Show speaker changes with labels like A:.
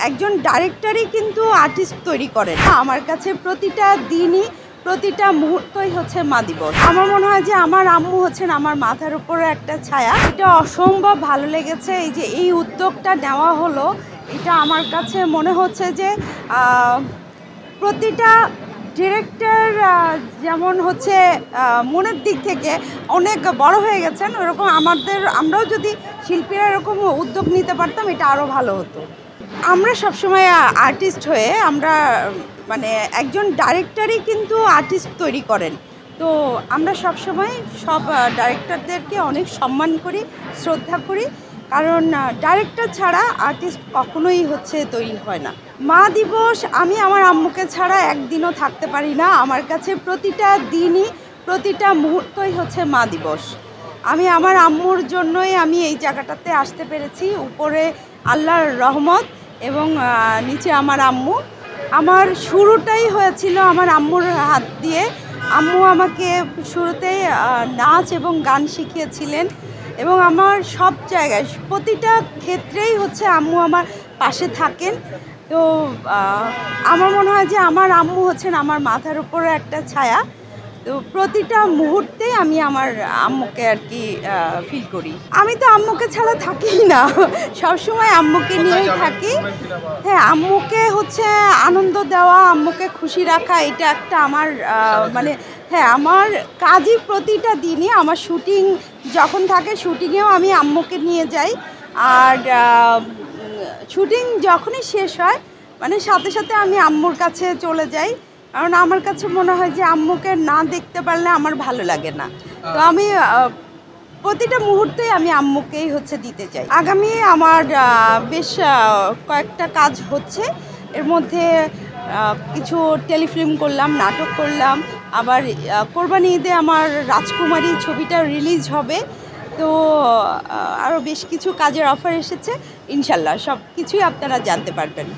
A: একজন ডাইরেক্টরই কিন্তু আর্টিস্ট তৈরি করেন। আমার কাছে প্রতিটা দিনই প্রতিটা মুহূর্তই হচ্ছে মা দিবস। আমার মনে হয় যে আমার আম্মু হচ্ছেন আমার মাথার উপরে একটা ছায়া। এটা অসম্ভব ভালো লেগেছে। এই যে এই উদ্যোগটা নেওয়া হলো, এটা আমার কাছে মনে হচ্ছে যে প্রতিটা ডিরেক্টর যেমন হচ্ছে মনের দিক থেকে অনেক বড় হয়ে গেছেন, ওরকম আমরাও যদি শিল্পীরা এরকম উদ্যোগ নিতে পারতাম এটা আরও ভালো হতো। আমরা সবসময় আর্টিস্ট হয়ে আমরা মানে একজন ডাইরেক্টরই কিন্তু আর্টিস্ট তৈরি করেন। তো আমরা সবসময় সব ডাইরেক্টরদেরকে অনেক সম্মান করি, শ্রদ্ধা করি, কারণ ডাইরেক্টর ছাড়া আর্টিস্ট কখনোই হচ্ছে তৈরি হয় না। মা দিবস আমি আমার আম্মুকে ছাড়া একদিনও থাকতে পারি না। আমার কাছে প্রতিটা দিনই প্রতিটা মুহূর্তই হচ্ছে মা দিবস। আমি আমার আম্মুর জন্যই আমি এই জায়গাটাতে আসতে পেরেছি। উপরে আল্লাহর রহমত এবং নিচে আমার আম্মু। আমার শুরুটাই হয়েছিল আমার আম্মুর হাত দিয়ে। আম্মু আমাকে শুরুতেই নাচ এবং গান শিখিয়েছিলেন এবং আমার সব জায়গায় প্রতিটা ক্ষেত্রেই হচ্ছে আম্মু আমার পাশে থাকেন। তো আমার মনে হয় যে আমার আম্মু হচ্ছেন আমার মাথার উপরে একটা ছায়া। তো প্রতিটা মুহূর্তেই আমি আমার আম্মুকে আর কি ফিল করি। আমি তো আম্মুকে ছাড়া থাকি না, সবসময় আম্মুকে নিয়েই থাকি। হ্যাঁ, আম্মুকে হচ্ছে আনন্দ দেওয়া, আম্মুকে খুশি রাখা, এটা একটা আমার মানে হ্যাঁ, আমার কাজই প্রতিটা দিনই আমার শুটিং যখন থাকে শুটিংয়েও আমি আম্মুকে নিয়ে যাই। আর শুটিং যখনই শেষ হয় মানে সাথে সাথে আমি আম্মুর কাছে চলে যাই, কারণ আমার কাছে মনে হয় যে আম্মুকে না দেখতে পারলে আমার ভালো লাগে না। তো আমি প্রতিটা মুহূর্তেই আমি আম্মুকেই হচ্ছে দিতে চাই। আগামী আমার বেশ কয়েকটা কাজ হচ্ছে, এর মধ্যে কিছু টেলিফিল্ম করলাম, নাটক করলাম, আবার কোরবানি ঈদে আমার রাজকুমারী ছবিটা রিলিজ হবে। তো আরও বেশ কিছু কাজের অফার এসেছে, ইনশাল্লাহ সব কিছুই আপনারা জানতে পারবেন।